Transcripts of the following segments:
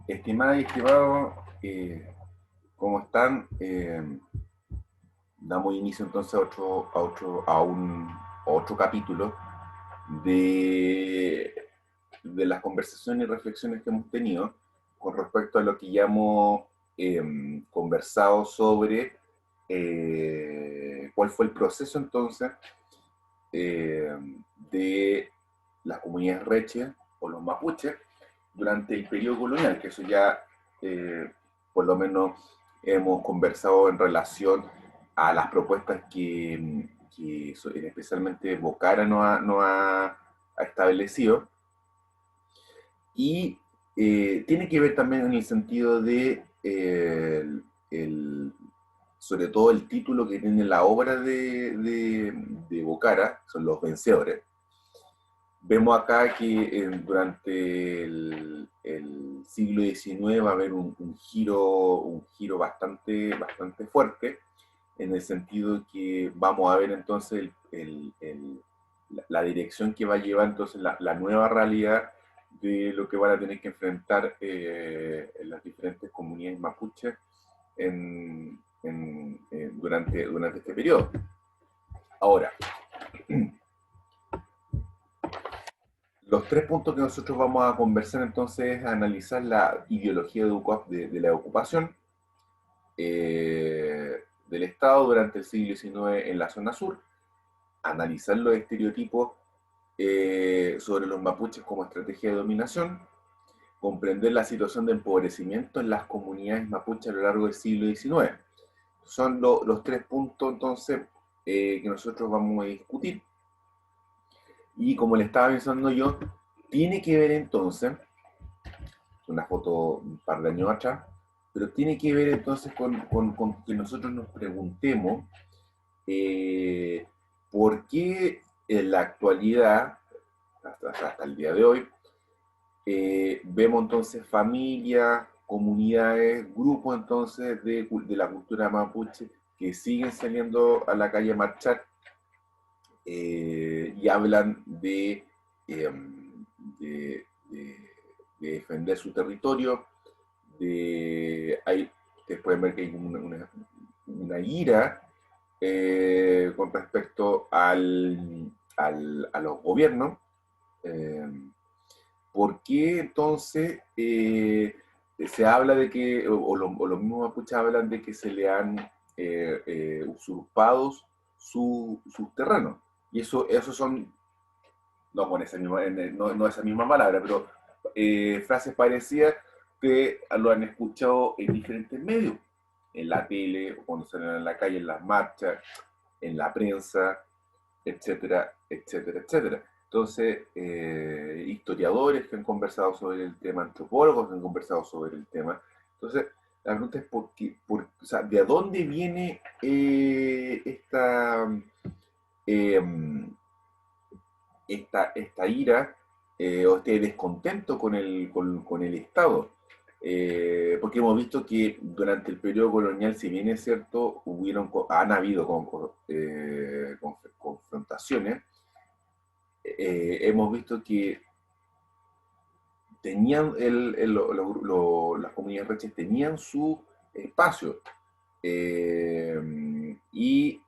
Estimada y estimado, ¿cómo están? Damos inicio entonces a otro capítulo de, de las conversaciones y reflexiones que hemos tenido con respecto a lo que ya hemos conversado sobre cuál fue el proceso entonces eh, de las comunidades reches o los mapuches durante el periodo colonial, que eso ya por lo menos hemos conversado en relación a las propuestas que especialmente Bocara ha establecido, y tiene que ver también en el sentido de sobre todo el título que tiene la obra de Bocara, son Los Vencedores. Vemos acá que durante el siglo XIX va a haber un giro bastante fuerte, en el sentido que vamos a ver entonces la dirección que va a llevar entonces la nueva realidad de lo que van a tener que enfrentar las diferentes comunidades mapuches durante este periodo. Ahora, los tres puntos que nosotros vamos a conversar entonces es analizar la ideología de la ocupación del Estado durante el siglo XIX en la zona sur, analizar los estereotipos sobre los mapuches como estrategia de dominación, comprender la situación de empobrecimiento en las comunidades mapuches a lo largo del siglo XIX. Son los tres puntos entonces que nosotros vamos a discutir. Y como le estaba pensando yo, tiene que ver entonces, una foto un par de años atrás, pero tiene que ver entonces con que nosotros nos preguntemos eh, por qué en la actualidad, hasta el día de hoy, vemos entonces familias, comunidades, grupos entonces de la cultura mapuche que siguen saliendo a la calle a marchar y hablan eh, de defender su territorio. Ustedes pueden ver que hay una ira con respecto a los gobiernos. Eh, ¿Por qué entonces se habla de que, o los mismos mapuches hablan de que se le han usurpado sus terrenos? Y eso son, no con esa misma, no esa misma palabra, pero frases parecidas que lo han escuchado en diferentes medios, en la tele, cuando salen en la calle, en las marchas, en la prensa, etcétera, etcétera, etcétera. Entonces, historiadores que han conversado sobre el tema, antropólogos que han conversado sobre el tema. Entonces, la pregunta es o sea, ¿de dónde viene eh, esta ira o este descontento con el Estado? Porque hemos visto que durante el periodo colonial, si bien es cierto, han habido confrontaciones, hemos visto que las comunidades reches tenían su espacio y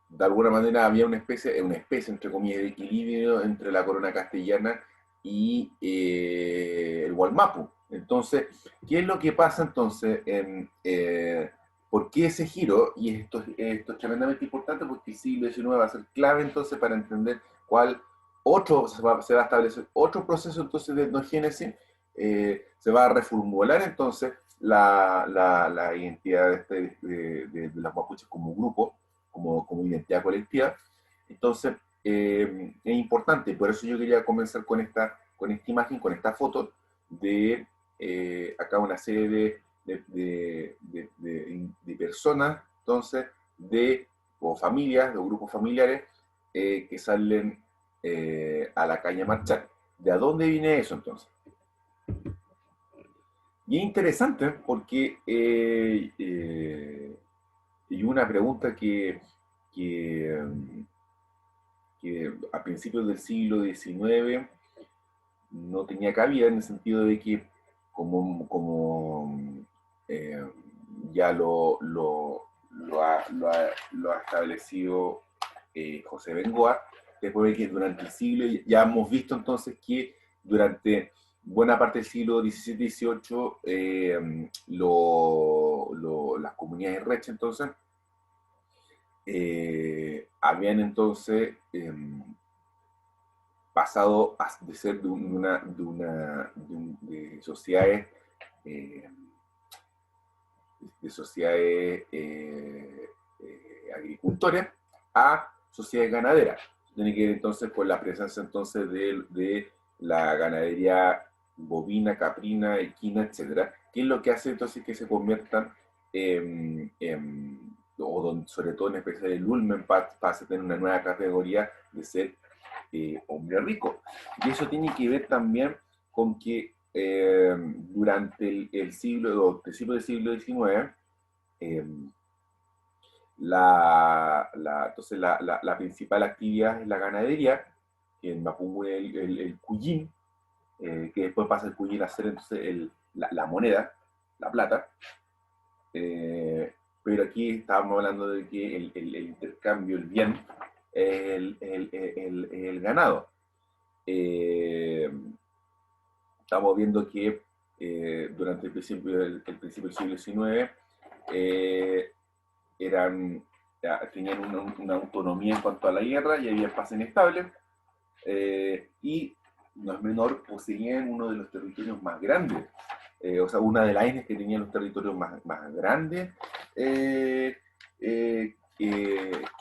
de alguna manera había una especie entre comillas, de equilibrio entre la corona castellana y el Gualmapu. Entonces, ¿qué es lo que pasa entonces ¿por qué ese giro? Y esto es tremendamente importante porque el siglo XIX va a ser clave entonces para entender cuál se va a establecer otro proceso entonces de etnogénesis, se va a reformular entonces la identidad de los mapuches como grupo, como identidad colectiva. Entonces, es importante, por eso yo quería comenzar con esta imagen, con esta foto de acá una serie de personas, entonces, o familias, o grupos familiares que salen a la calle a marchar. ¿De dónde viene eso entonces? Y es interesante porque y una pregunta que, que a principios del siglo XIX no tenía cabida en el sentido de que como ya lo ha establecido José Bengoa, después de que durante el siglo, ya hemos visto entonces que durante buena parte del siglo XVII-XVIII, las comunidades recha entonces habían entonces pasado de ser de sociedades eh, agricultores a sociedades ganaderas. Tiene que ver entonces con la presencia entonces de la ganadería bovina, caprina, equina, etcétera, que es lo que hace entonces que se conviertan sobre todo en especial el Ulmen pasa a tener una nueva categoría de ser hombre rico. Y eso tiene que ver también con que durante el siglo, principios del siglo XIX, eh, entonces la principal actividad es la ganadería, que en Mapudungun es el cuyín, que después pasa el cuyín a ser entonces la moneda, la plata. Pero aquí estábamos hablando de que el intercambio, el bien, el ganado. Estamos viendo que durante el principio del siglo XIX tenían una autonomía en cuanto a la guerra y había paz inestable, y no es menor, poseían uno de los territorios más grandes, o sea, una de las etnias que tenían los territorios más grandes que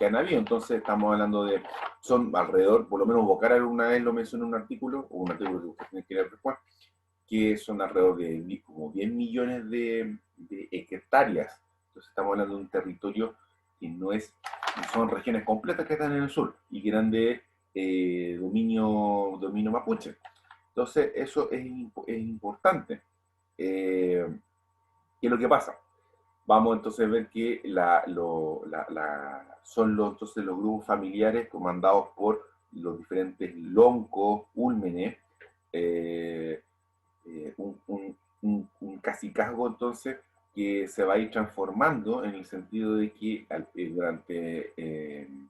han habido. Entonces estamos hablando de, son alrededor, por lo menos Bocara alguna vez lo mencionó en un artículo, o un artículo que usted tiene que leer después, que son alrededor de como 10 millones de hectáreas. Entonces estamos hablando de un territorio que no son regiones completas que están en el sur y que eran de dominio mapuche. Entonces eso es importante. ¿Qué es lo que pasa? Vamos entonces a ver que son entonces los grupos familiares comandados por los diferentes loncos, úlmenes, eh, un cacicazgo entonces que se va a ir transformando en el sentido de que durante el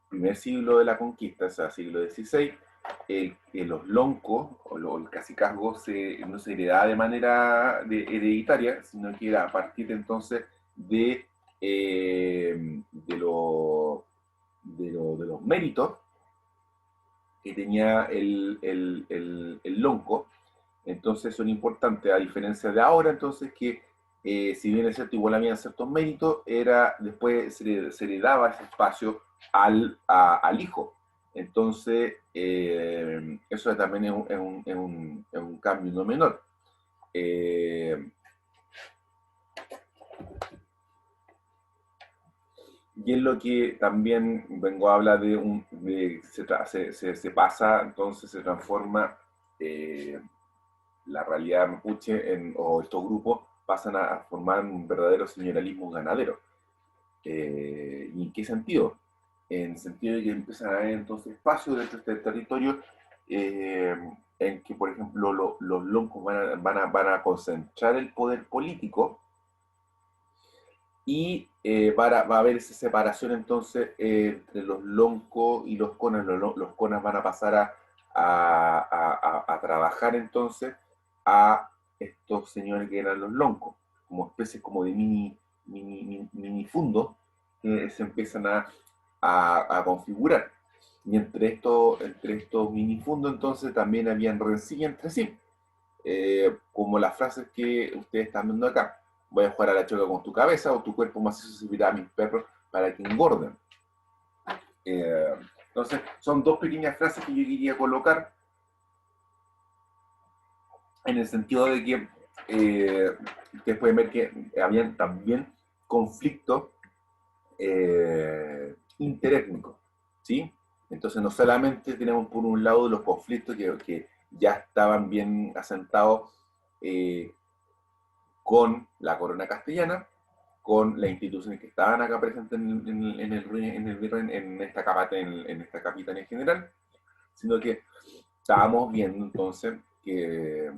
primer siglo de la conquista, o sea, siglo XVI, los loncos o el cacicazgo no se heredaba de manera hereditaria, sino que era a partir entonces de los méritos que tenía el lonco. Entonces son importantes, a diferencia de ahora, entonces que si bien es cierto, igual había ciertos méritos, después se le daba ese espacio al hijo. Entonces, eso también es un cambio no menor. Y es lo que también vengo a hablar se pasa, entonces se transforma la realidad mapuche o estos grupos pasan a formar un verdadero señorialismo ganadero. ¿Y en qué sentido? En el sentido de que empiezan a haber entonces espacios dentro de este territorio en que, por ejemplo, los loncos van a concentrar el poder político y va a haber esa separación entonces entre los loncos y los conas. Los conas van a pasar a trabajar entonces a estos señores que eran los loncos, como especies como de mini fundos que se empiezan a configurar. Y entre estos minifundos entonces también habían rencilla entre sí, como las frases que ustedes están viendo acá. Voy a jugar a la choca con tu cabeza o tu cuerpo macizo servirá a mis perros para que engorden. Entonces, son dos pequeñas frases que yo quería colocar en el sentido de que ustedes pueden ver que habían también conflictos interétnicos, ¿sí? Entonces no solamente tenemos por un lado los conflictos que ya estaban bien asentados con la corona castellana, con las instituciones que estaban acá presentes en esta capitanía general, sino que estábamos viendo entonces que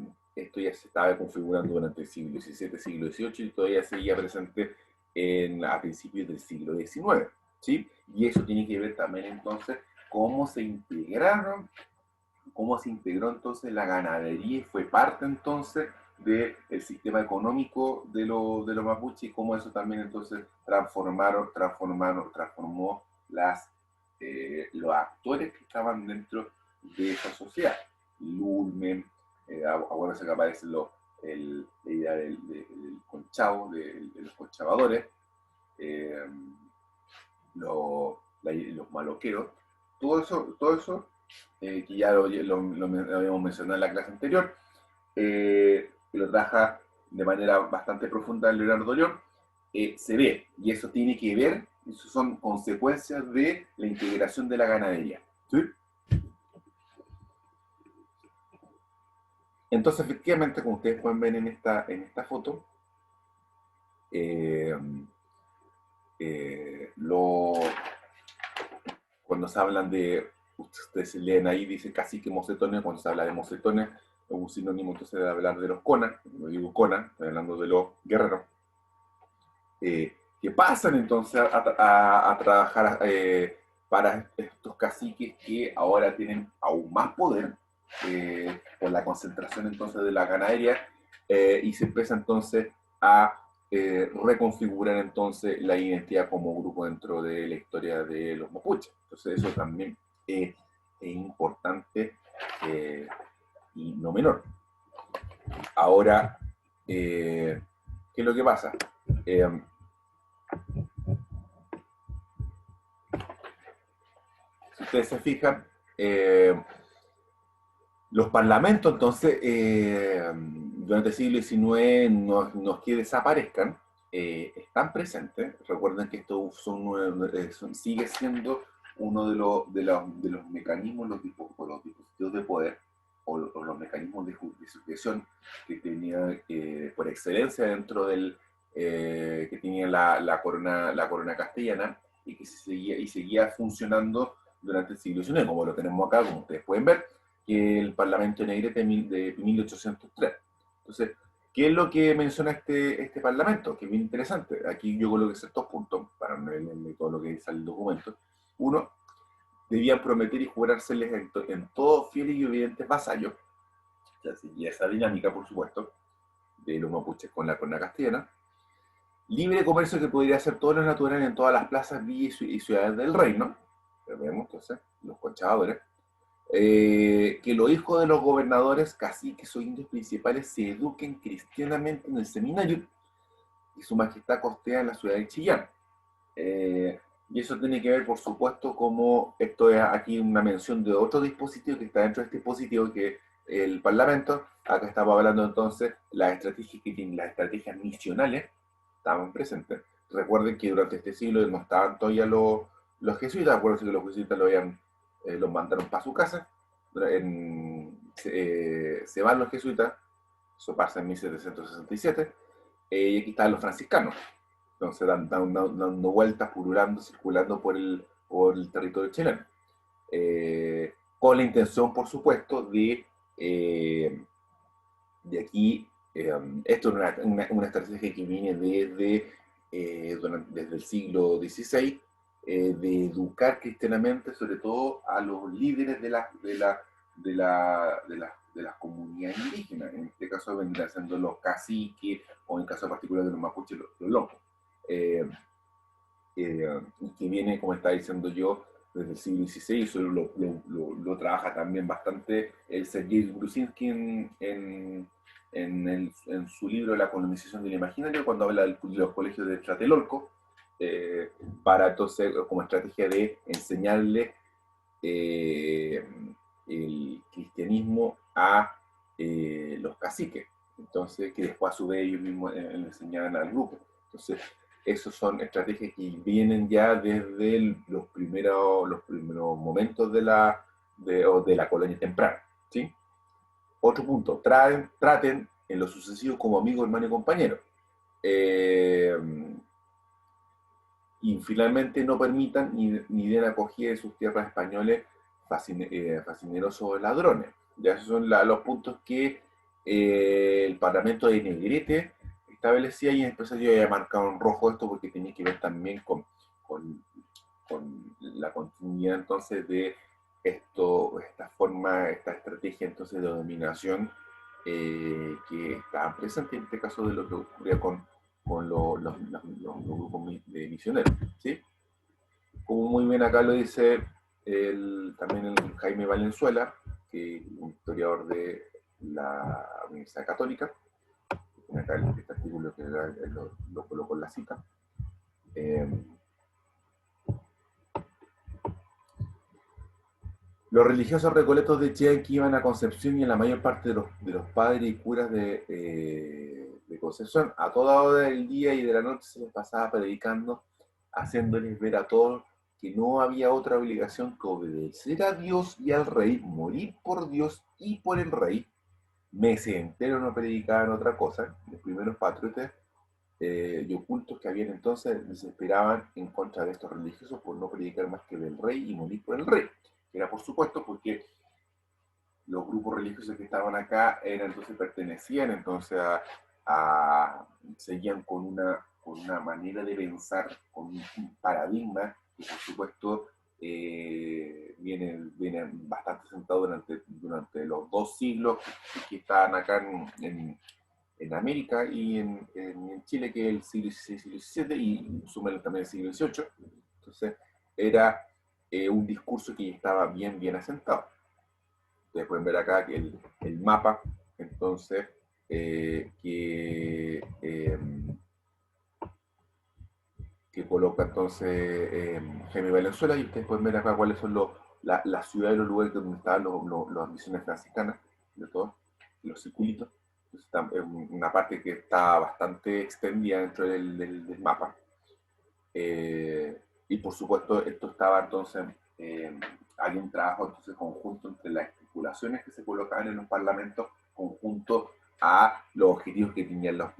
esto ya se estaba configurando durante el siglo XVII, siglo XVIII y todavía seguía presente a principios del siglo XIX, ¿sí? Y eso tiene que ver también entonces cómo se integraron, cómo se integró entonces la ganadería y fue parte entonces del sistema económico de los mapuches y cómo eso también entonces transformó los actores que estaban dentro de esa sociedad. Lulmen, acuérdense que aparece la idea del conchavo, de los conchavadores, eh, los maloqueros, todo eso que ya lo habíamos mencionado en la clase anterior, que lo trabaja de manera bastante profunda Leonardo León, se ve, y eso tiene que ver, eso son consecuencias de la integración de la ganadería. ¿Sí? Entonces, efectivamente, como ustedes pueden ver en esta foto, eh, eh, lo, cuando se hablan de, ustedes leen ahí, dice cacique mocetones, cuando se habla de mocetones, es un sinónimo entonces de hablar de los conas, no digo conas, estoy hablando de los guerreros, que pasan entonces a trabajar para estos caciques que ahora tienen aún más poder por la concentración entonces de la ganadería y se empieza entonces a reconfigurar entonces la identidad como grupo dentro de la historia de los mapuches. Entonces eso también es importante y no menor. Ahora, ¿qué es lo que pasa? Si ustedes se fijan, los parlamentos entonces durante el siglo XIX no es que desaparezcan, están presentes. Recuerden que esto sigue siendo uno de los mecanismos, los dispositivos de poder o los mecanismos de sucesión que tenía por excelencia dentro que tenía la corona castellana y que seguía funcionando durante el siglo XIX, como lo tenemos acá, como ustedes pueden ver, que el Parlamento de Negrete de 1803. Entonces, ¿qué es lo que menciona este Parlamento? Que es bien interesante. Aquí yo coloqué ciertos puntos para no leerme todo lo que dice el documento. Uno, debían prometer y jurárseles en todos fieles y obedientes vasallos. Ya seguía esa dinámica, por supuesto, de los mapuches con la corona castellana. Libre comercio que podría hacer todo lo natural en todas las plazas, villas y ciudades del reino. Lo vemos entonces, los conchadores. Que los hijos de los gobernadores, caciques o indios principales se eduquen cristianamente en el seminario y su majestad costea en la ciudad de Chillán. Y eso tiene que ver, por supuesto, como esto es aquí una mención de otro dispositivo que está dentro de este dispositivo, que es el Parlamento. Acá estamos hablando entonces las estrategias que tienen, las estrategias misionales, estaban presentes. Recuerden que durante este siglo no estaban todavía los jesuitas, acuérdense que los jesuitas los mandaron para su casa, se van los jesuitas, eso pasa en 1767, y aquí están los franciscanos, entonces dando vueltas, pululando, circulando por el territorio chileno, con la intención, por supuesto, de aquí, esto es una estrategia que viene desde el siglo XVI, de educar cristianamente, sobre todo a los líderes de las comunidades indígenas. En este caso vendrían siendo los caciques, o en el caso particular de los mapuches, los locos. Que viene, como estaba diciendo yo, desde el siglo XVI, eso lo trabaja también bastante el Sergei Brusinski en su libro La colonización del imaginario, cuando habla de los colegios de Tlatelolco, para entonces, como estrategia de enseñarle el cristianismo a los caciques, entonces, que después a su vez ellos mismos le enseñaban al grupo. Entonces, esas son estrategias que vienen ya desde los primeros momentos de la colonia temprana. ¿Sí? Otro punto, traten en lo sucesivo como amigo, hermano y compañero. Y finalmente no permitan ni den acogida en sus tierras españoles fascinerosos ladrones. Ya esos son los puntos que el Parlamento de Negrete establecía, y en especial yo había marcado en rojo esto porque tenía que ver también con, con la continuidad entonces de esta forma, esta estrategia entonces de dominación que estaban presentes en este caso de lo que ocurría con los grupos de misioneros, ¿sí? Como muy bien acá lo dice también el Jaime Valenzuela, que es un historiador de la Universidad Católica, acá este artículo que lo colocó en la cita. Los religiosos recoletos de Chianqui iban a Concepción y en la mayor parte de los padres y curas de Concepción, a toda hora del día y de la noche se les pasaba predicando, haciéndoles ver a todos que no había otra obligación que obedecer a Dios y al rey, morir por Dios y por el rey. Meses enteros no predicaban otra cosa. Los primeros patriotas y ocultos que habían entonces desesperaban en contra de estos religiosos por no predicar más que del rey y morir por el rey. Era por supuesto porque los grupos religiosos que estaban acá entonces pertenecían entonces seguían con una manera de pensar, con un paradigma que por supuesto viene bastante sentado durante los 2 siglos que estaban acá en América y en Chile, que es el siglo XVI, siglo XVII, y sumen también el siglo XVIII. Entonces, era un discurso que ya estaba bien asentado. Ustedes pueden ver acá que el mapa, entonces, que coloca entonces Jaime Valenzuela, y ustedes pueden ver acá cuáles son las ciudades y los lugares donde estaban las misiones franciscanas, de todos, los circulitos. Es una parte que está bastante extendida dentro del mapa. Y por supuesto, esto estaba entonces, hay un trabajo entonces conjunto entre las estipulaciones que se colocaban en los parlamentos, conjunto a los objetivos que tenían las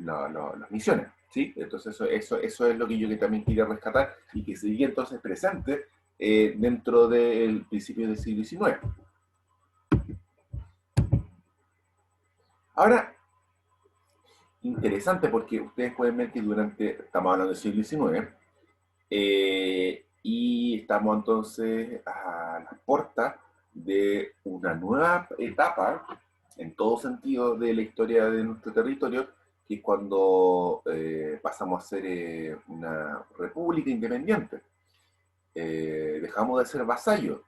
misiones. ¿Sí? Entonces eso es lo que yo también quería rescatar y que seguía entonces presente dentro del principio del siglo XIX. Ahora, interesante porque ustedes pueden ver que estamos hablando del siglo XIX, y estamos entonces a las puertas de una nueva etapa, en todo sentido, de la historia de nuestro territorio, que es cuando pasamos a ser una república independiente. Dejamos de ser vasallos.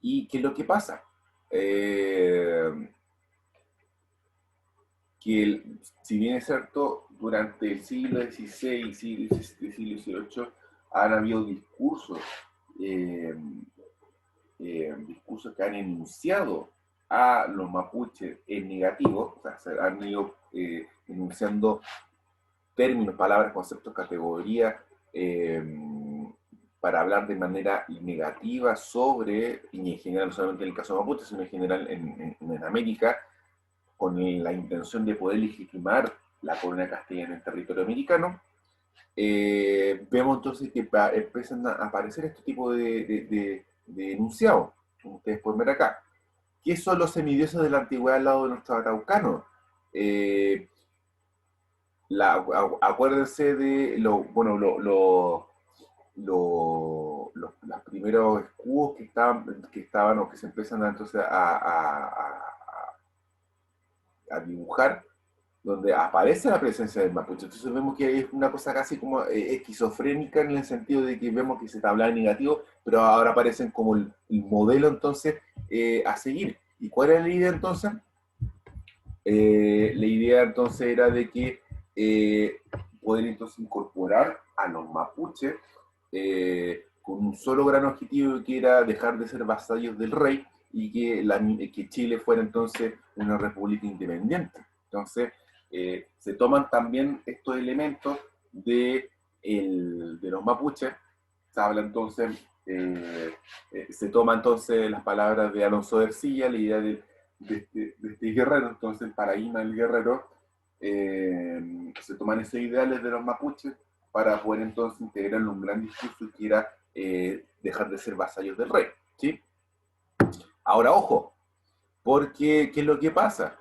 ¿Y qué es lo que pasa? Si bien es cierto, durante el siglo XVI y siglo XVIII han habido eh, discursos que han enunciado a los mapuches en negativo, o sea, se han ido enunciando términos, palabras, conceptos, categorías, eh, para hablar de manera negativa sobre, y en general no solamente en el caso de mapuche, sino en general en América, con la intención de poder legitimar la corona castellana en el territorio americano. Vemos entonces que empiezan a aparecer este tipo de enunciados, como ustedes pueden ver acá. ¿Qué son los semidioses de la antigüedad al lado de nuestros araucanos? Eh, Acuérdense de los primeros escudos que estaban o que se empiezan entonces a dibujar, donde aparece la presencia del mapuche. Entonces vemos que es una cosa casi como esquizofrénica en el sentido de que vemos que se está hablando en negativo, pero ahora aparecen como el modelo entonces a seguir. ¿Y cuál era la idea entonces? La idea entonces era de que poder entonces incorporar a los mapuches con un solo gran objetivo, que era dejar de ser vasallos del rey y que Chile fuera entonces una república independiente. Entonces, se toman también estos elementos de los mapuches, se habla entonces, se toma entonces las palabras de Alonso de Ercilla, la idea de este guerrero, entonces el paradigma del guerrero, se toman esos ideales de los mapuches para poder entonces integrarlo en un gran discurso que era dejar de ser vasallos del rey. ¿Sí? Ahora, ojo, porque ¿qué es lo que pasa?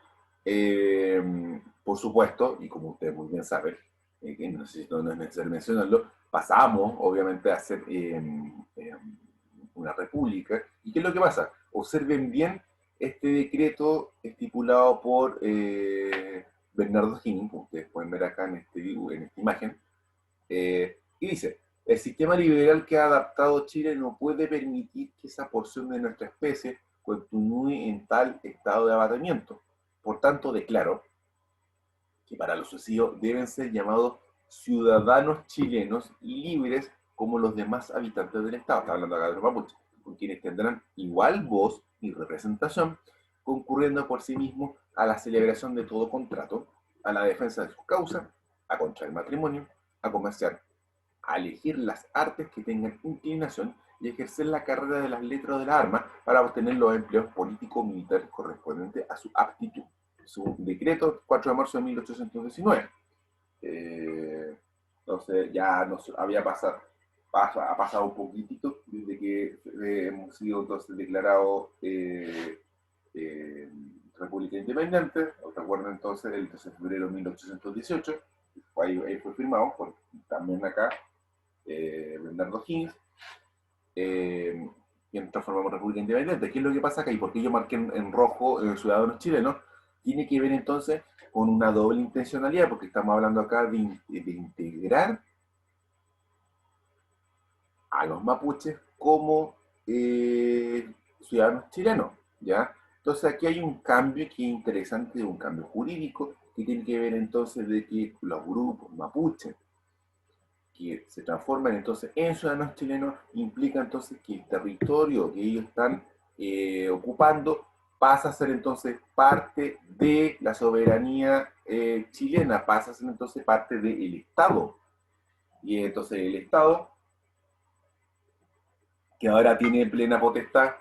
Por supuesto, y como ustedes muy bien saben, que no es necesario mencionarlo, pasamos obviamente a ser una república. ¿Y qué es lo que pasa? Observen bien este decreto estipulado por Bernardo Higgins, como ustedes pueden ver acá en esta imagen, y dice, el sistema liberal que ha adaptado Chile no puede permitir que esa porción de nuestra especie continúe en tal estado de abatimiento. Por tanto, declaro que para los suicidios deben ser llamados ciudadanos chilenos libres como los demás habitantes del Estado. Está hablando acá de los mapuches, con quienes tendrán igual voz y representación, concurriendo por sí mismos a la celebración de todo contrato, a la defensa de sus causas, a contraer matrimonio, a comerciar, a elegir las artes que tengan inclinación y ejercer la carrera de las letras de la arma para obtener los empleos político-militares correspondientes a su aptitud. Su decreto 4 de marzo de 1819. Entonces ya nos había pasado, ha pasado un poquitito desde que hemos sido entonces declarados República Independiente. Recuerden entonces el 13 de febrero de 1818, ahí fue firmado por también acá Bernardo Higgins, y nosotros formamos República Independiente. ¿Qué es lo que pasa acá? ¿Y por qué yo marqué en rojo ciudadanos chilenos? Tiene que ver entonces con una doble intencionalidad, porque estamos hablando acá de integrar a los mapuches como ciudadanos chilenos, ¿ya? Entonces aquí hay un cambio que es interesante, un cambio jurídico, que tiene que ver entonces de que los grupos mapuches que se transforman entonces en ciudadanos chilenos, implica entonces que el territorio que ellos están ocupando pasa a ser entonces parte de la soberanía chilena, pasa a ser entonces parte del Estado. Y entonces el Estado, que ahora tiene plena potestad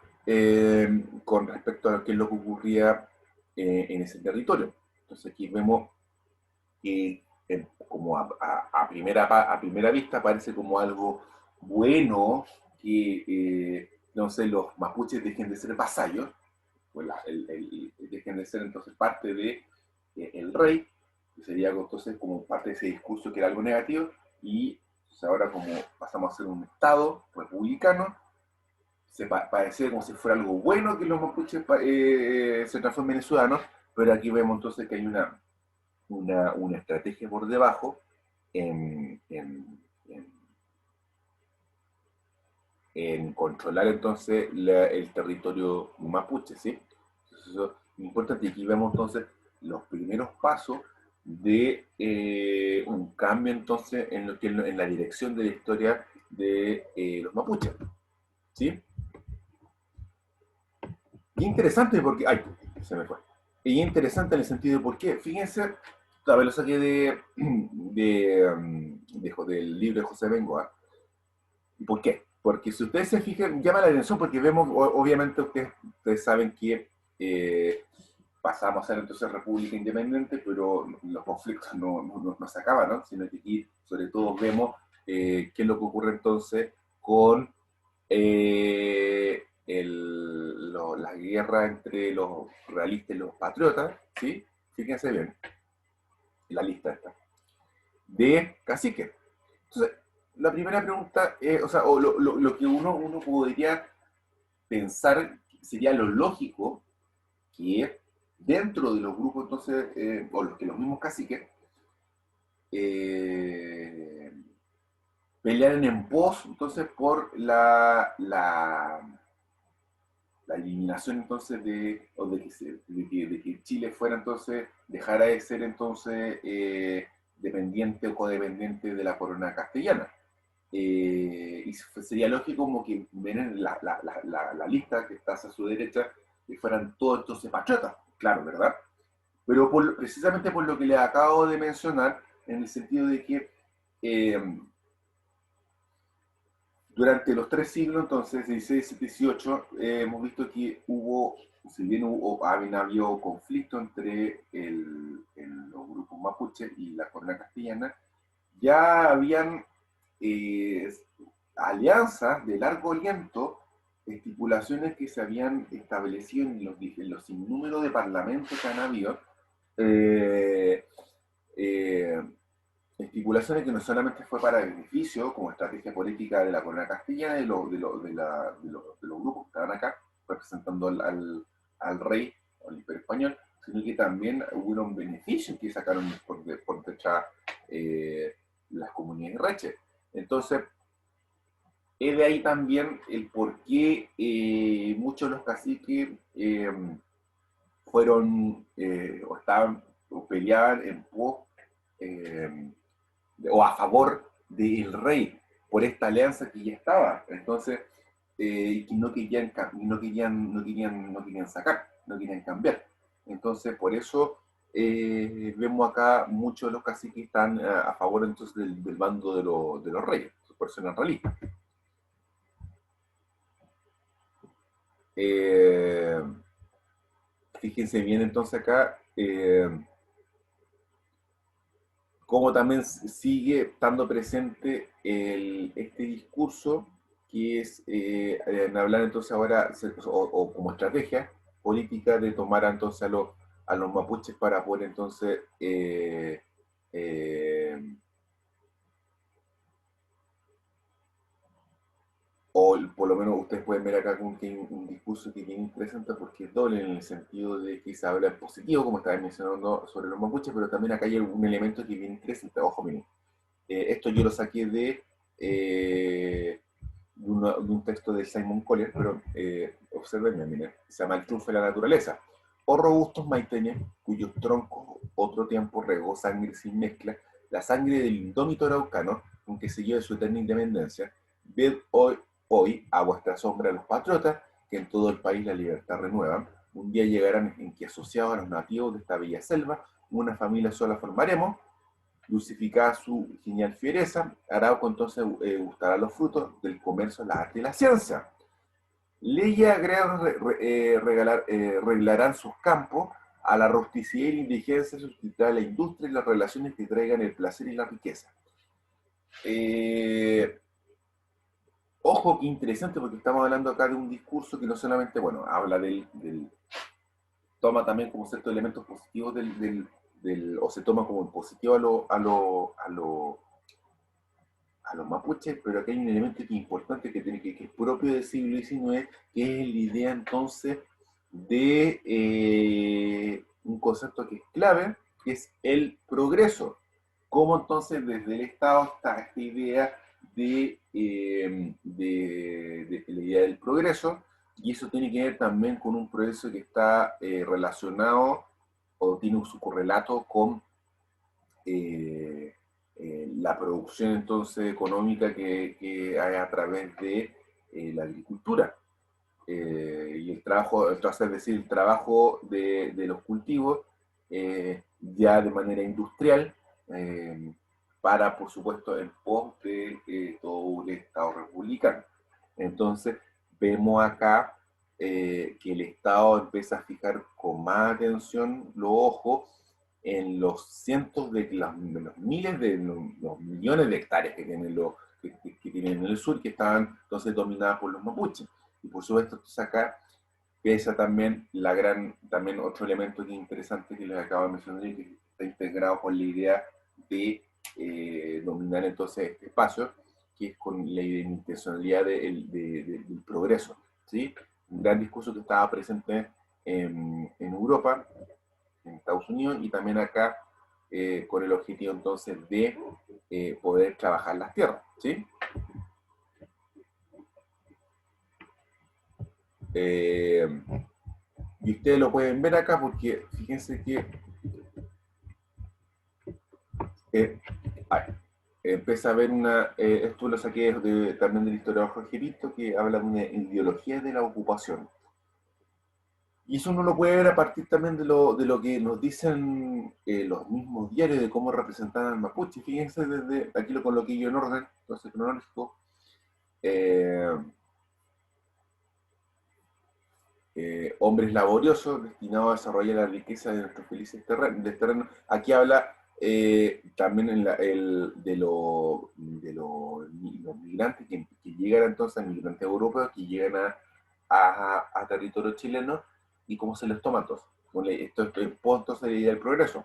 con respecto a qué es lo que ocurría en ese territorio. Entonces aquí vemos que como a primera vista parece como algo bueno que, no sé, los mapuches dejen de ser vasallos, pues dejen de ser entonces parte de el rey, que sería entonces como parte de ese discurso que era algo negativo, y pues, ahora como pasamos a ser un Estado republicano, se parece como si fuera algo bueno que los mapuches se transformen en ciudadanos, pero aquí vemos entonces que hay una estrategia por debajo en, en, en, en controlar entonces el territorio mapuche, ¿sí? Entonces, eso es importante. Y aquí vemos entonces los primeros pasos de un cambio entonces en, lo que, en la dirección de la historia de los mapuches, ¿sí? Y interesante porque, ay, se me fue. Y interesante en el sentido de por qué. Fíjense, a ver, lo saqué del libro de José Bengoa. ¿Y por qué? Porque si ustedes se fijan, llama la atención porque vemos, obviamente ustedes saben que pasamos a ser entonces República Independiente, pero los conflictos no se acaban, ¿no? Sino que aquí sobre todo vemos qué es lo que ocurre entonces con la guerra entre los realistas y los patriotas, ¿sí? Fíjense bien, la lista está, de cacique. Entonces, la primera pregunta, o sea, o lo que uno podría pensar sería lo lógico que dentro de los grupos, entonces, o los que los mismos caciques, eh, pelearan en pos, entonces, por la eliminación entonces o de que Chile fuera entonces, dejara de ser entonces dependiente o codependiente de la corona castellana. Y sería lógico como que ven la lista que está a su derecha, que fueran todos entonces patriotas, claro, ¿verdad? Pero precisamente por lo que les acabo de mencionar, en el sentido de que durante los 3 siglos, entonces, 16 y 18, hemos visto que hubo, si bien había habido conflicto entre los grupos mapuche y la corona castellana, ya habían eh, alianzas de largo aliento, estipulaciones que se habían establecido en los sinnúmeros de parlamentos que han habido, Eh, eh, Estipulaciones que no solamente fue para beneficio, como estrategia política de la corona castellana y de los grupos que estaban acá, representando al rey o al imperio español, sino que también hubo un beneficio que sacaron por detrás las comunidades reches. Entonces, es de ahí también el por qué muchos de los caciques fueron o estaban o peleaban en pos eh, o a favor del rey por esta alianza que ya estaba. Entonces, que no querían sacar, no querían cambiar. Entonces, por eso vemos acá muchos de los caciques están a favor entonces del bando de los reyes, por ser realista. Eh, Fíjense bien entonces acá cómo también sigue estando presente este discurso que es en hablar entonces ahora o como estrategia política de tomar entonces a los mapuches para poder entonces eh, o por lo menos ustedes pueden ver acá que hay un discurso que es bien interesante porque es doble en el sentido de que se habla en positivo, como estaba mencionando sobre los mapuches, pero también acá hay un elemento que es bien interesante. Ojo, miren, esto yo lo saqué de un texto de Simon Collier, pero observen, miren, se llama El triunfo de la naturaleza. O robustos maitenes, cuyos troncos otro tiempo regó sangre sin mezcla, la sangre del indómito araucano, con que siguió de su eterna independencia, ved hoy a vuestra sombra los patriotas, que en todo el país la libertad renuevan. Un día llegarán en que asociados a los nativos de esta bella selva, una familia sola formaremos, dulcificada su genial fiereza, Arauco entonces gustará los frutos del comercio, la arte y la ciencia. Leyes agrarias reglarán sus campos, a la rusticidad y la indigencia sustituirá la industria y las relaciones que traigan el placer y la riqueza. Eh, Ojo, que interesante, porque estamos hablando acá de un discurso que no solamente, bueno, habla toma también como ciertos elementos positivos o se toma como positivo a los mapuches, pero aquí hay un elemento que es importante que es propio del siglo XIX, que es la idea entonces de un concepto que es clave, que es el progreso. Cómo entonces desde el Estado está esta idea de la idea del progreso, y eso tiene que ver también con un proceso que está relacionado o tiene su correlato con eh, la producción entonces económica que hay a través de la agricultura y el trabajo, entonces, es decir, el trabajo de los cultivos ya de manera industrial para, por supuesto, en pos de todo un Estado republicano. Entonces, vemos acá que el Estado empieza a fijar con más atención los ojos en los cientos de los miles los millones de hectáreas que tienen, que tienen en el sur, que estaban entonces dominadas por los mapuches. Y por supuesto, entonces acá pesa también también otro elemento que es interesante que les acabo de mencionar y que está integrado con la idea de dominar entonces este espacio, que es con la intencionalidad del progreso, ¿sí? Un gran discurso que estaba presente en Europa, en Estados Unidos y también acá con el objetivo entonces de poder trabajar las tierras, ¿sí? Eh, y ustedes lo pueden ver acá porque fíjense que eh, ay, empieza a ver esto lo saqué también del historiador Jorge Pinto, que habla de una ideología de la ocupación. Y eso uno lo puede ver a partir también de lo que nos dicen los mismos diarios de cómo representan al mapuche. Fíjense, desde aquí lo coloqué yo en orden, entonces cronológico. Eh, Hombres laboriosos destinados a desarrollar la riqueza de nuestros felices terrenos. Aquí habla también los migrantes que llegan entonces, migrantes europeos que llegan a territorio chileno y cómo se les toma entonces. Esto es el punto de la idea del progreso.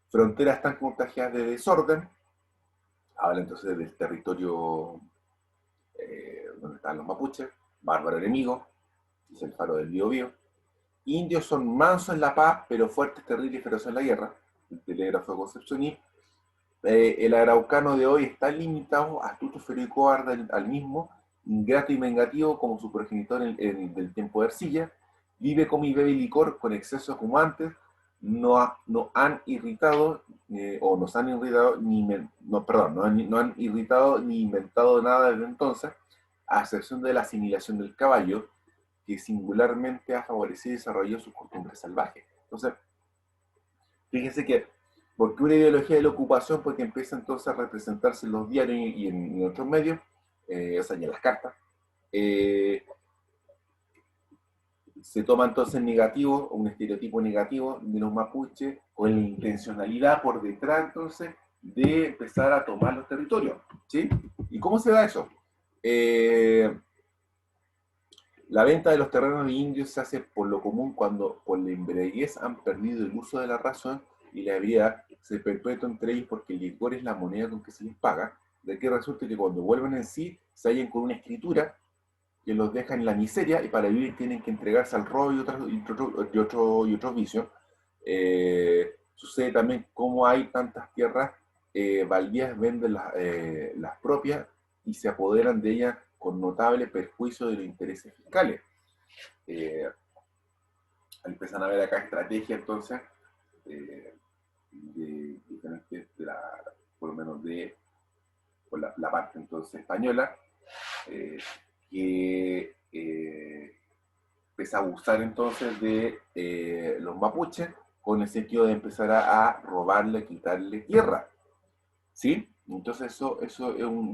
Fronteras tan contagiadas de desorden. Habla entonces del territorio donde están los mapuches, bárbaro enemigo, es el faro del Biobío. Indios son mansos en la paz, pero fuertes, terribles y feroces en la guerra. El telégrafo de Concepción. Y el araucano de hoy está limitado, astuto, feroz y cobarde al mismo, ingrato y vengativo como su progenitor del tiempo de Ercilla. Vive, come y bebe licor con excesos como antes. No han irritado, o nos han irritado, no han irritado ni inventado nada desde entonces, a excepción de la asimilación del caballo, que singularmente ha favorecido y desarrollado sus costumbres salvajes. Entonces, fíjense que, ¿por qué una ideología de la ocupación? Porque empieza entonces a representarse en los diarios y en otros medios, o sea, y en las cartas. Eh, Se toma entonces negativo, un estereotipo negativo de los mapuches, con la intencionalidad por detrás entonces de empezar a tomar los territorios. ¿Sí? ¿Y cómo se da eso? La venta de los terrenos de indios se hace por lo común cuando por la embriaguez han perdido el uso de la razón y la vida se perpetúa entre ellos porque el licor es la moneda con que se les paga, de que resulta que cuando vuelven en sí se hallan con una escritura que los deja en la miseria y para vivir tienen que entregarse al robo y otros vicios. Sucede también como hay tantas tierras baldías, venden las propias y se apoderan de ellas con notable perjuicio de los intereses fiscales. Eh, Empiezan a ver acá estrategias entonces de diferentes, por lo menos de por la parte entonces española, que empieza a abusar entonces de los mapuches con el sentido de empezar a robarle, quitarle tierra. ¿Sí? Entonces eso es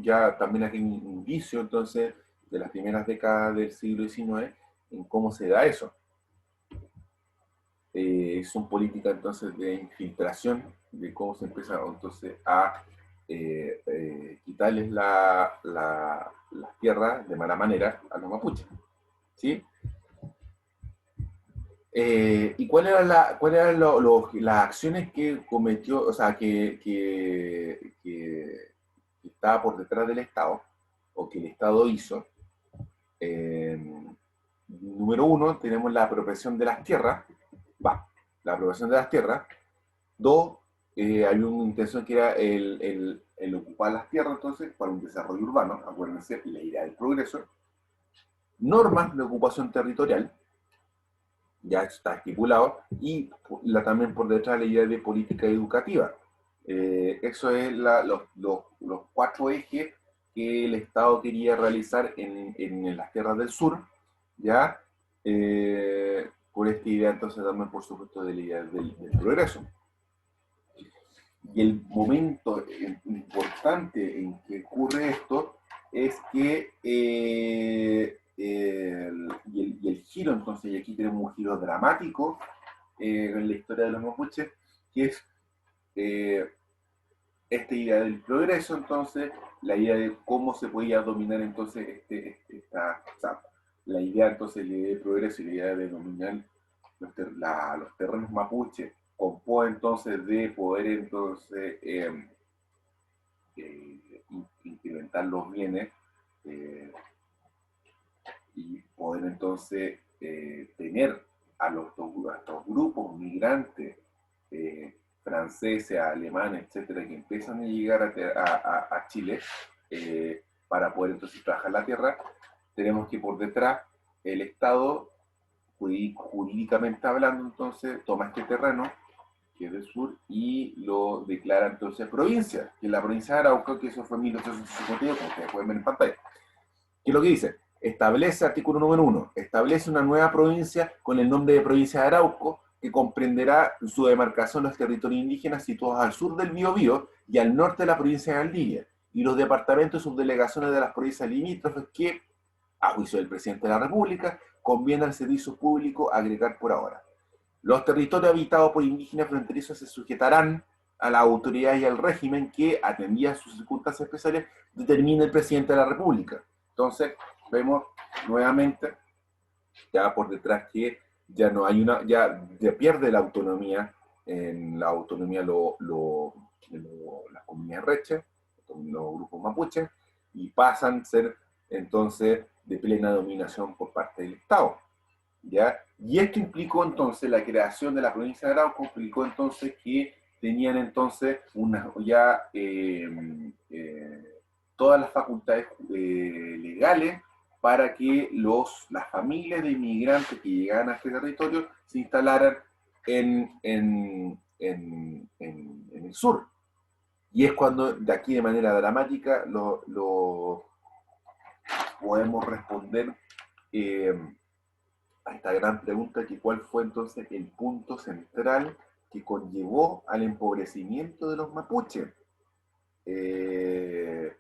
ya también aquí un indicio entonces de las primeras décadas del siglo XIX en cómo se da eso. Son políticas entonces de infiltración, de cómo se empieza entonces a quitarles las tierras de mala manera a los mapuches. ¿Sí? ¿Y cuál eran las acciones que cometió, o sea, que estaba por detrás del Estado, o que el Estado hizo? Eh, Número uno, tenemos la apropiación de las tierras, la apropiación de las tierras. Dos, había una intención que era el ocupar las tierras, entonces, para un desarrollo urbano, acuérdense, la idea del progreso. Normas de ocupación territorial, ya está estipulado, y también por detrás la idea de política educativa. Eso es los cuatro ejes que el Estado quería realizar en las tierras del sur, ¿ya? Por esta idea entonces también, por supuesto, de la idea del progreso. Y el momento importante en que ocurre esto es que el giro, entonces, y aquí tenemos un giro dramático en la historia de los mapuches, que es esta idea del progreso, entonces, la idea de cómo se podía dominar entonces o sea, la idea entonces del progreso y la idea de dominar los terrenos mapuches, con pos entonces de poder entonces incrementar los bienes y poder entonces tener a estos grupos migrantes franceses, alemanes, etcétera, que empiezan a llegar a Chile para poder entonces trabajar la tierra. Tenemos que por detrás el Estado, jurídicamente hablando, entonces toma este terreno que es del sur, y lo declara entonces provincia, que es la provincia de Arauco, que eso fue en 1852, como ustedes pueden ver en pantalla. ¿Qué es lo que dice? Establece, artículo número 1, establece una nueva provincia con el nombre de provincia de Arauco, que comprenderá en su demarcación los territorios indígenas situados al sur del Biobío y al norte de la provincia de Valdivia, y los departamentos y subdelegaciones de las provincias limítrofes que, a juicio del presidente de la República, conviene al servicio público agregar por ahora. Los territorios habitados por indígenas fronterizos se sujetarán a la autoridad y al régimen que, atendidas sus circunstancias especiales, determine el presidente de la República. Entonces, vemos nuevamente, ya por detrás, que ya no hay una, ya pierde la autonomía, en la autonomía las comunidades reches, los grupos mapuches, y pasan a ser entonces de plena dominación por parte del Estado. ¿Ya? Y esto implicó entonces la creación de la provincia de Arauco, implicó entonces que tenían entonces ya todas las facultades legales para que las familias de inmigrantes que llegaran a este territorio se instalaran en el sur. Y es cuando de aquí de manera dramática lo podemos responder a esta gran pregunta, que cuál fue entonces el punto central que conllevó al empobrecimiento de los mapuches. Eh,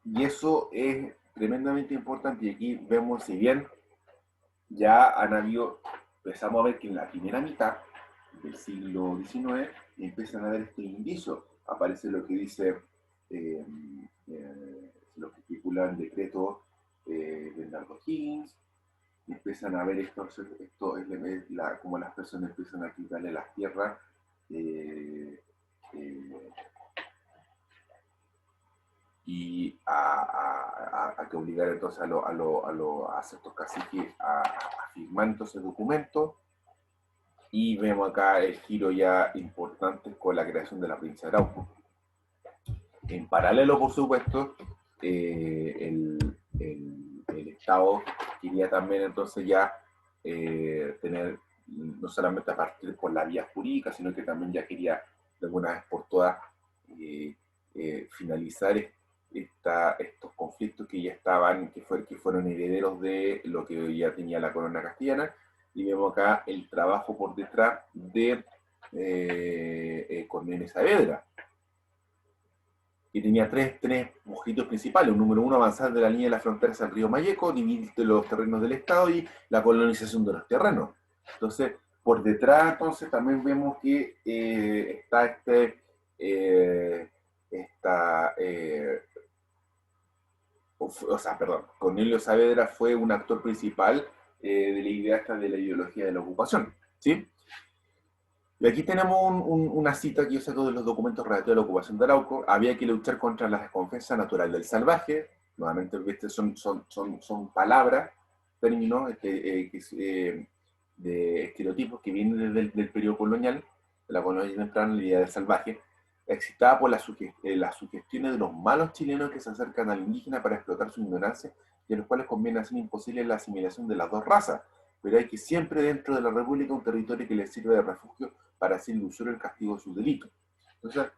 y eso es tremendamente importante, y aquí vemos, si bien ya han habido, empezamos a ver que en la primera mitad del siglo XIX empiezan a haber estos indicios, aparece lo que dice, eh, lo que estipula el decreto de Bernardo Higgins, empiezan a ver como las personas empiezan a quitarle las tierras eh, eh, y a que obligar entonces a ciertos caciques a firmar entonces documentos, y vemos acá el giro ya importante con la creación de la provincia de Arauco. En paralelo, por supuesto, el Estado quería también entonces ya tener, no solamente a partir por la vía jurídica, sino que también ya quería de alguna vez por todas finalizar estos conflictos que ya estaban, que fueron herederos de lo que ya tenía la corona castellana. Y vemos acá el trabajo por detrás de Cornelio Saavedra, que tenía tres objetivos principales. Un número uno, avanzar de la línea de las fronteras al río Mayeco, dividir los terrenos del Estado y la colonización de los terrenos. Entonces, por detrás, entonces, también vemos que está Cornelio Saavedra fue un actor principal de la idea esta de la ideología de la ocupación, ¿sí? Y aquí tenemos una cita que yo saco de los documentos relativos a la ocupación de Arauco. Había que luchar contra la desconfianza natural del salvaje. Nuevamente, ¿viste? Son palabras, términos de estereotipos que vienen del periodo colonial, de la colonia temprana, la idea del salvaje, excitada por las sugestiones de los malos chilenos que se acercan al indígena para explotar su ignorancia, y a los cuales conviene hacer imposible la asimilación de las dos razas. Pero hay que siempre dentro de la República un territorio que les sirva de refugio para hacer ilusorio el castigo de sus delitos. Entonces,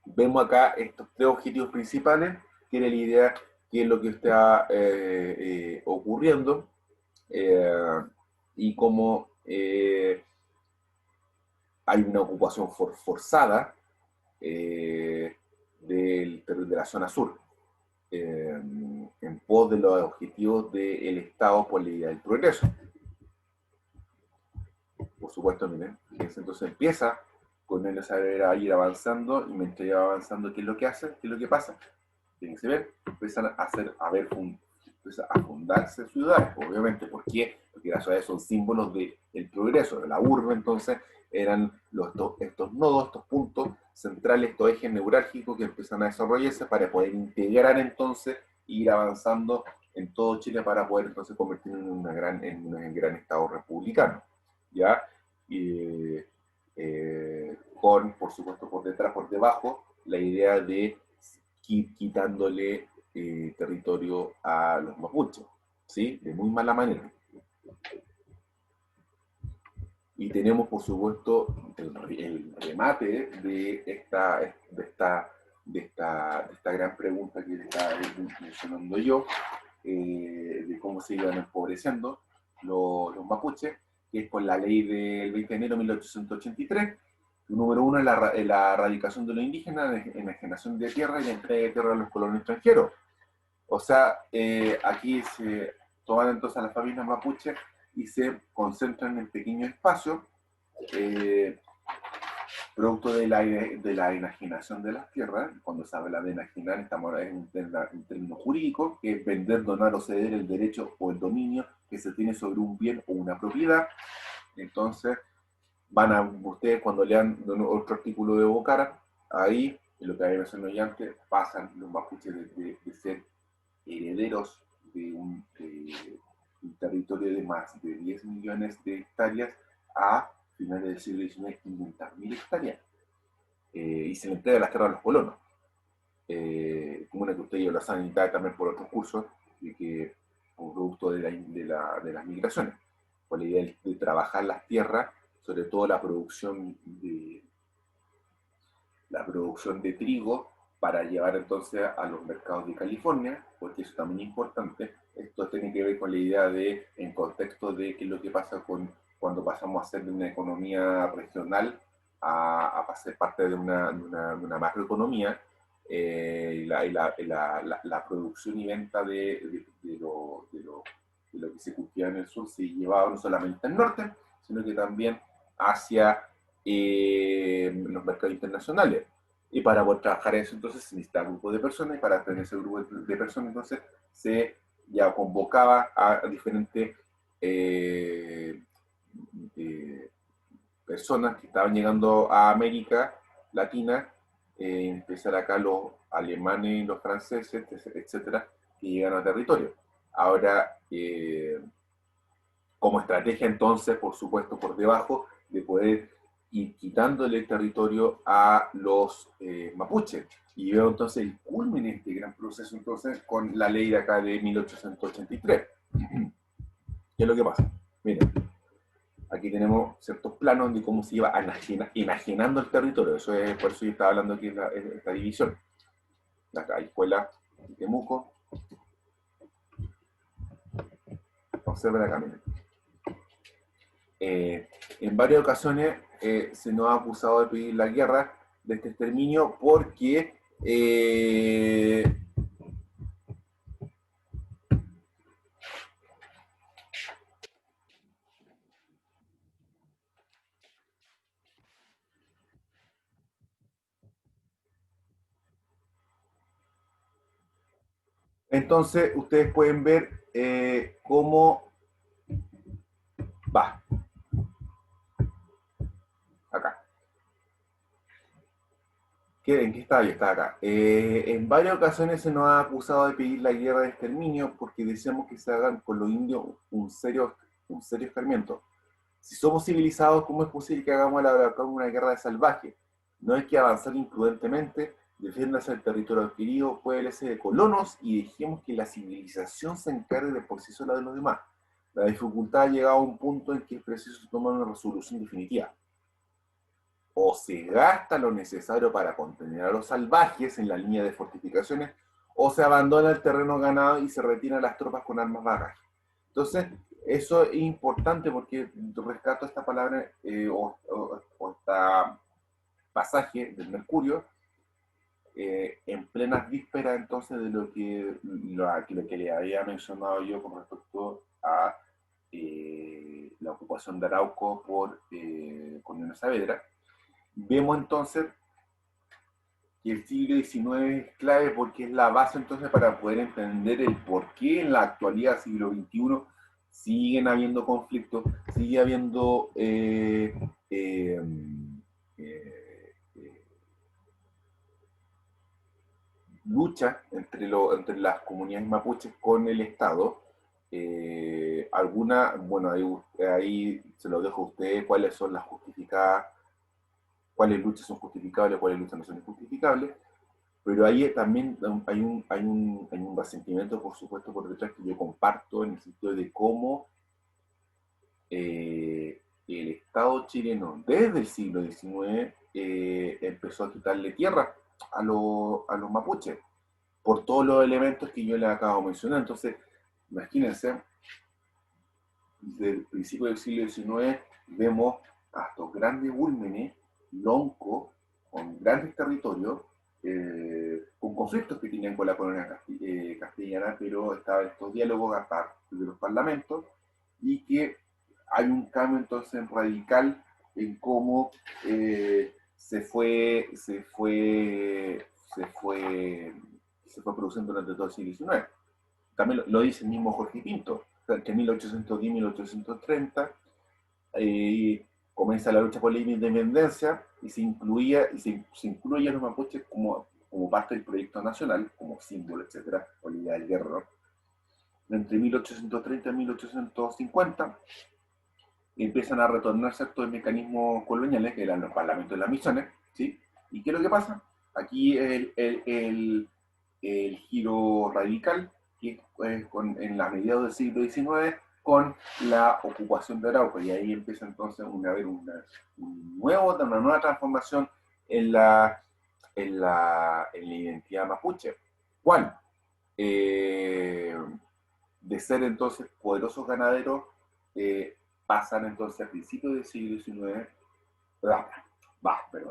vemos acá estos tres objetivos principales, que era la idea, que es lo que está ocurriendo, y cómo hay una ocupación forzada de la zona sur, en pos de los objetivos del Estado por la idea del progreso. Por supuesto, miren, entonces empieza con él a ir avanzando, y mientras va avanzando, ¿qué es lo que hace? ¿Qué es lo que pasa? Tienen que ver, empiezan empiezan a fundarse ciudades, obviamente. ¿Por qué? Porque las ciudades son símbolos del progreso, de la urbe. Entonces eran estos nodos, estos puntos centrales, estos ejes neurálgicos que empiezan a desarrollarse para poder integrar entonces e ir avanzando en todo Chile para poder entonces convertirlo en un gran Estado republicano, ¿ya? Con, por supuesto, por detrás, por debajo, la idea de quitándole territorio a los mapuches, ¿sí? De muy mala manera. Y tenemos, por supuesto, el remate de esta gran pregunta que estaba mencionando yo, de cómo se iban empobreciendo los mapuches, que es por la ley del 20 de enero de 1883. Número uno es la erradicación de los indígenas, enajenación de tierra y la entrega de tierra a los colonos extranjeros. O sea, aquí se toman entonces a las familias mapuches y se concentran en pequeños espacios, Producto de la enajenación de las tierras. Cuando se habla de enajenar, estamos en un término jurídico, que es vender, donar o ceder el derecho o el dominio que se tiene sobre un bien o una propiedad. Entonces, ustedes cuando lean otro artículo de Bocara, ahí, en lo que había mencionado ya antes, pasan los mapuches de ser herederos de un territorio de más de 10 millones de hectáreas a finales del siglo XIX 500.000 hectáreas. Y se le entrega las tierras a los colonos. Como una que ustedes lo saben también por otros cursos, y que un producto de las migraciones, con la idea de trabajar las tierras, sobre todo la producción de trigo, para llevar entonces a los mercados de California, porque eso también es importante. Esto tiene que ver con la idea de, en contexto de qué es lo que pasa cuando pasamos a ser de una economía regional a ser parte de una macroeconomía, la producción y venta de lo que se cultiva en el sur se llevaba no solamente al norte, sino que también hacia los mercados internacionales. Y para poder trabajar eso, entonces se necesitaba un grupo de personas, y para tener ese grupo de personas, entonces se ya convocaba a diferentes eh, eh, personas que estaban llegando a América Latina, en especial acá los alemanes y los franceses, etcétera, que llegan al territorio. Ahora, como estrategia entonces, por supuesto, por debajo, de poder ir quitándole el territorio a los mapuches. Y veo entonces el culmen de este gran proceso entonces con la ley de acá de 1883. ¿Qué es lo que pasa? Miren, aquí tenemos ciertos planos de cómo se iba enajenando el territorio. Eso es, por eso yo estaba hablando aquí de esta división. Acá hay escuela de Temuco. Observen acá, miren. En varias ocasiones se nos ha acusado de pedir la guerra de este exterminio porque entonces ustedes pueden ver cómo va acá. ¿En qué estadio está acá? En varias ocasiones se nos ha acusado de pedir la guerra de exterminio porque deseamos que se hagan con los indios un serio escarmiento. Si somos civilizados, ¿cómo es posible que hagamos una guerra de salvaje? No hay que avanzar imprudentemente, defiéndase el territorio adquirido, puéblese de colonos y dejemos que la civilización se encargue de por sí sola de los demás. La dificultad ha llegado a un punto en que es preciso tomar una resolución definitiva. O se gasta lo necesario para contener a los salvajes en la línea de fortificaciones, o se abandona el terreno ganado y se retiran las tropas con armas bagaje. Entonces, eso es importante porque rescato esta palabra o este pasaje del Mercurio en plenas vísperas entonces de lo que le había mencionado yo con respecto a la ocupación de Arauco por Cornelio Saavedra. Vemos entonces que el siglo XIX es clave porque es la base entonces para poder entender el por qué en la actualidad, siglo XXI, siguen habiendo conflictos, sigue habiendo eh, lucha entre las comunidades mapuches con el Estado. Bueno, ahí se lo dejo a ustedes cuáles son las justificadas, cuáles luchas son justificables, cuáles luchas no son injustificables. Pero ahí también hay un resentimiento, por supuesto, por detrás que yo comparto en el sentido de cómo el Estado chileno desde el siglo XIX empezó a quitarle tierra a los mapuches por todos los elementos que yo les acabo de mencionar. Entonces, imagínense, desde el principio del siglo XIX vemos a estos grandes vúlmenes, loncos, con grandes territorios, con conflictos que tenían con la colonia castellana, pero estaban estos diálogos a partir de los parlamentos y que hay un cambio entonces radical en cómo se fue produciendo durante todo el siglo XIX. También lo dice el mismo Jorge Pinto, entre 1810 y 1830 comienza la lucha por la independencia y se incluye a los mapuches como parte del proyecto nacional, como símbolo, etcétera, por la idea del guerrero. Entre 1830 y 1850 empiezan a retornar ciertos mecanismos coloniales, que eran los parlamentos de las misiones, ¿sí? ¿Y qué es lo que pasa? Aquí el giro radical, que es en la mediados del siglo XIX, con la ocupación de Arauco, y ahí empieza entonces a haber una nueva transformación en la identidad mapuche. ¿Cuál? Eh, de ser entonces poderosos ganaderos, eh, pasan entonces a principios del siglo XIX,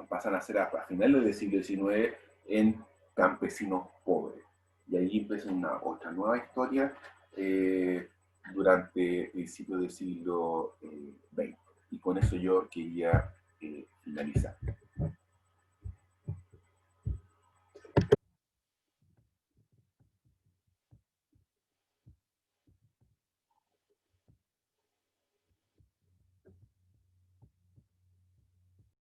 pasan a ser a finales del siglo XIX en campesinos pobres. Y ahí empieza otra nueva historia durante el principio del siglo XX. Y con eso yo quería finalizar.